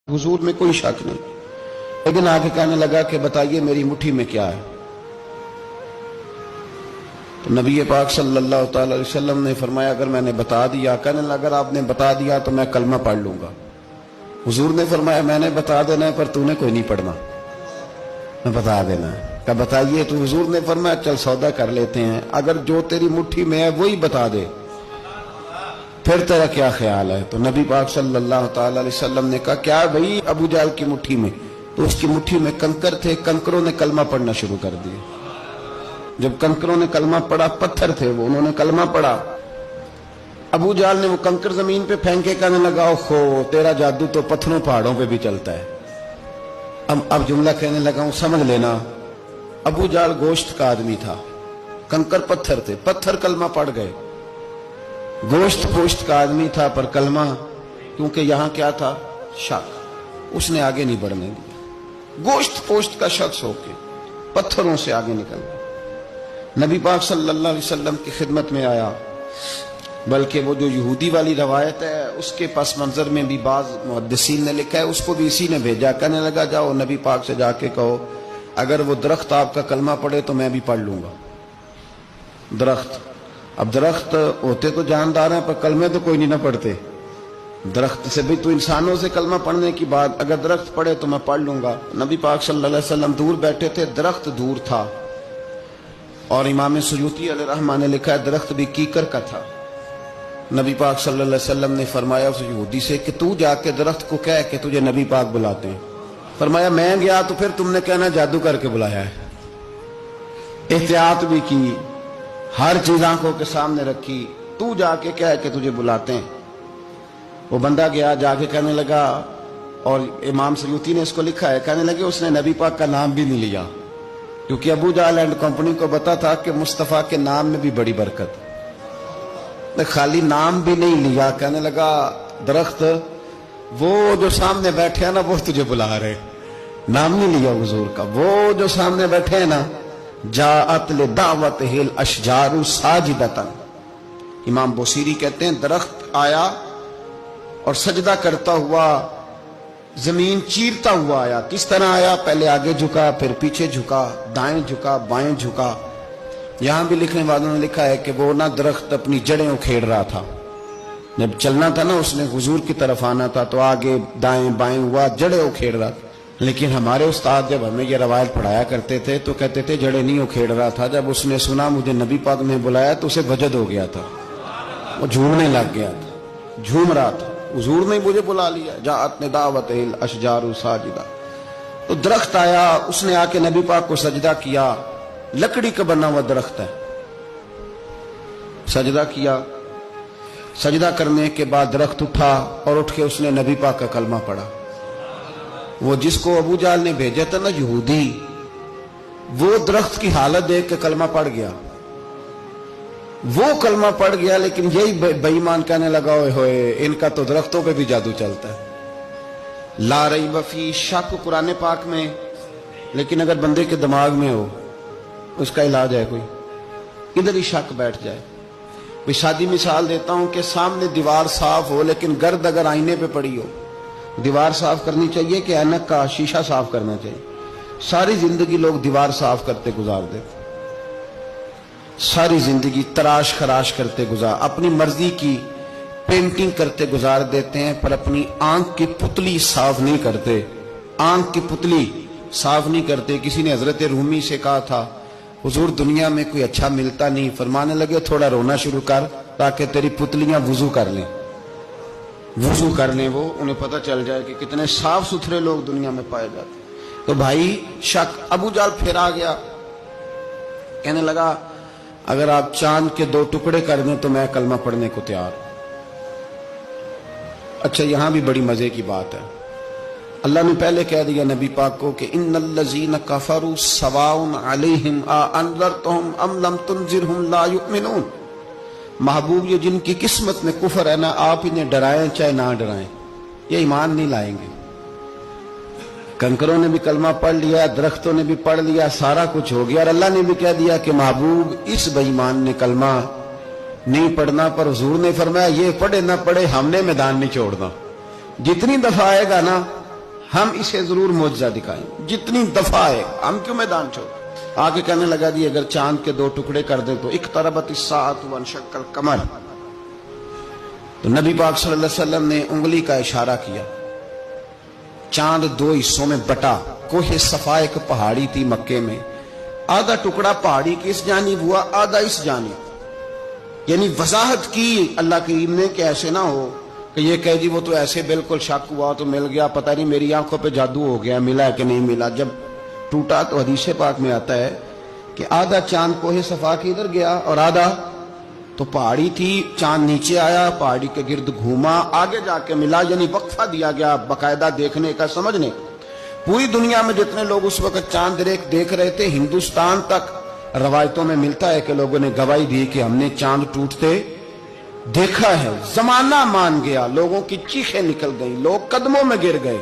हुजूर में कोई शक नहीं। लेकिन आगे कहने लगा कि बताइए मेरी मुट्ठी में क्या है। तो नबी पाक सल्लल्लाहु अलैहि वसल्लम ने फरमाया अगर मैंने बता दिया, कहने लगा अगर आपने बता दिया तो मैं कलमा पढ़ लूंगा। हुजूर ने फरमाया मैंने बता देना है पर तूने कोई नहीं पढ़ना, मैं बता देना है। कहा बताइए। तो हुजूर ने फरमाया चल सौदा कर लेते हैं, अगर जो तेरी मुट्ठी में है वही बता दे फिर तेरा क्या ख्याल है। तो नबी पाक सल्लल्लाहु अलैहि वसल्लम ने कहा क्या भाई अबू जहल की मुट्ठी में? तो उसकी मुट्ठी में कंकर थे, कंकरों ने कलमा पढ़ना शुरू कर दिया। जब कंकरों ने कलमा पढ़ा, पत्थर थे वो, उन्होंने कलमा पढ़ा। अबू जहल ने वो कंकर जमीन पे फेंके, कहने लगा ओहो तेरा जादू तो पत्थरों पहाड़ों पे भी चलता है। अब जुमला कहने लगा हूं समझ लेना। अबू जहल गोश्त का आदमी था, कंकर पत्थर थे, पत्थर कलमा पढ़ गए। गोश्त पोश्त का आदमी था पर कलमा, क्योंकि यहां क्या था शक, उसने आगे नहीं बढ़ने दिया। गोश्त पोश्त का शख्स होके पत्थरों से आगे निकल गया। नबी पाक सल्लल्लाहु अलैहि वसल्लम की खिदमत में आया। बल्कि वो जो यहूदी वाली रवायत है उसके पस मंजर में भी बाज मुहद्दिसीन ने लिखा है, उसको भी इसी ने भेजा। कहने लगा जाओ नबी पाक से जाके कहो अगर वो दरख्त आपका कलमा पढ़े तो मैं भी पढ़ लूंगा। दरख्त, अब दरख्त होते तो जानदार हैं पर कलमे तो कोई नहीं ना पढ़ते। दरख्त से भी तो इंसानों से कलमा पढ़ने की बात, अगर दरख्त पढ़े तो मैं पढ़ लूंगा। नबी पाक सल्लल्लाहु अलैहि वसल्लम दूर बैठे थे, दरख्त दूर था। और इमाम सुयूती अलैहिर्रहमान ने लिखा है दरख्त भी कीकर का था। नबी पाक सल्लल्लाहु अलैहि वसल्लम ने फरमाया उस यहूदी से कि तू जाके दरख्त को कह कि तुझे नबी पाक बुलाते हैं। फरमाया मैं गया तो फिर तुमने कहना जादू करके बुलाया है। एहतियात भी की, हर चीज आंखों के सामने रखी, तू जाके कह के तुझे बुलाते हैं। वो बंदा गया, जाके कहने लगा, और इमाम सयूती ने इसको लिखा है, कहने लगे उसने नबी पाक का नाम भी नहीं लिया, क्योंकि अबू जहल एंड कंपनी को पता था कि मुस्तफा के नाम में भी बड़ी बरकत। खाली नाम भी नहीं लिया, कहने लगा दरख्त वो जो सामने बैठे हैं ना वो तुझे बुला रहे, नाम नहीं लिया हुजूर का। वो जो सामने बैठे हैं ना, जाअत ले दावत हिल अशजारु साजिदतन। इमाम बोसीरी कहते हैं दरख्त आया और सजदा करता हुआ, जमीन चीरता हुआ आया। किस तरह आया? पहले आगे झुका, फिर पीछे झुका, दाएं झुका, बाएं झुका। यहां भी लिखने वालों ने लिखा है कि वो ना दरख्त अपनी जड़ें उखेड़ रहा था। जब चलना था ना उसने हुजूर की तरफ आना था तो आगे दाएं बाएं हुआ, जड़ें उखेड़ रहा था। लेकिन हमारे उस्ताद जब हमें ये रवायत पढ़ाया करते थे तो कहते थे जड़ें नहीं उखेड़ रहा था। जब उसने सुना मुझे नबी पाक ने बुलाया तो उसे वजद हो गया था, वो झूमने लग गया था, झूम रहा था। हुजूर ने मुझे बुला लिया, जाअत ने दावत हिल अशजारु साजिदा। तो दरख्त आया, उसने आके नबी पाक को सजदा किया। लकड़ी का बना हुआ दरख्त है, सजदा किया। सजदा करने के बाद दरख्त उठा और उठ के उसने नबी पाक का कलमा पढ़ा। वो जिसको अबू जहल ने भेजा था ना यहूदी, वो दरख्त की हालत देख के कलमा पढ़ गया। वो कलमा पढ़ गया, लेकिन यही बेईमान कहने लगा ओए होए इनका तो दरख्तों पे भी जादू चलता है। ला रैब फी, शक कुरान पाक में, लेकिन अगर बंदे के दिमाग में हो उसका इलाज है कोई, इधर ही शक बैठ जाए। कोई सादी मिसाल देता हूं कि सामने दीवार साफ हो लेकिन गर्द अगर आईने पे पड़ी हो, दीवार साफ करनी चाहिए कि ऐनक का शीशा साफ करना चाहिए? सारी जिंदगी लोग दीवार साफ करते गुजार देते, सारी जिंदगी तराश खराश करते गुजार, अपनी मर्जी की पेंटिंग करते गुजार देते हैं, पर अपनी आंख की पुतली साफ नहीं करते। आंख की पुतली साफ नहीं करते। किसी ने हजरत रूमी से कहा था हुजूर दुनिया में कोई अच्छा मिलता नहीं, फरमाने लगे थोड़ा रोना शुरू कर ताकि तेरी पुतलियां वुजू कर लें, वुजू कर लें। वो उन्हें पता चल जाए कि कितने साफ सुथरे लोग दुनिया में पाए जाते। तो भाई शक, अबू जहल फिर आ गया, कहने लगा अगर आप चांद के 2 टुकड़े कर दें तो मैं कलमा पढ़ने को तैयार। अच्छा यहां भी बड़ी मजे की बात है, अल्लाह ने पहले कह दिया नबी पाक को कि इन्नल्लज़ीना कफरू सवाउन अलैहिम आ अनज़रतहुम अम लम तुनज़िरहुम ला युमिनून। महबूब ये जिनकी किस्मत में कुफर है ना, आप इन्हें डराएं चाहे ना डराएं, ये ईमान नहीं लाएंगे। कंकरों ने भी कलमा पढ़ लिया, दरख्तों ने भी पढ़ लिया, सारा कुछ हो गया, और अल्लाह ने भी कह दिया कि महबूब इस बेईमान ने कलमा नहीं पढ़ना। पर हुजूर ने फरमाया ये पढ़े ना पढ़े हमने मैदान नहीं छोड़ना। जितनी दफा आएगा ना ہم اسے ضرور معجزہ دکھائیں، جتنی دفعہ ہے، ہم کیوں میدان چھوڑ؟ آگے کہنے لگا جی اگر چاند کے 2 ٹکڑے کر دیں تو اقتربت الساعۃ وانشق القمر، تو نبی پاک صلی اللہ علیہ وسلم نے انگلی کا اشارہ کیا، چاند 2 حصوں میں بٹا۔ کوہ صفا ایک پہاڑی تھی مکے میں، آدھا ٹکڑا پہاڑی کی اس جانب ہوا، آدھا اس جانب، یعنی وضاحت کی اللہ کریم نے کہ ایسے نہ ہو کہ یہ کہہ جی وہ تو ایسے بالکل شک ہوا تو مل گیا، پتہ نہیں میری آنکھوں پہ جادو ہو گیا، ملا ہے کہ نہیں ملا۔ جب ٹوٹا تو حدیث پاک میں آتا ہے کہ آدھا چاند کوہ صفا کے ادھر گیا اور آدھا تو پہاڑی تھی، چاند نیچے آیا، پہاڑی کے گرد گھوما، آگے جا کے ملا، یعنی وقفہ دیا گیا باقاعدہ دیکھنے کا، سمجھنے۔ پوری دنیا میں جتنے لوگ اس وقت چاند دیکھ رہے تھے، ہندوستان تک روایتوں میں ملتا ہے کہ لوگوں نے گواہی دی کہ ہم نے چاند ٹوٹتے دیکھا ہے۔ زمانہ مان گیا، لوگوں کی چیخیں نکل گئیں، لوگ قدموں میں گر گئے۔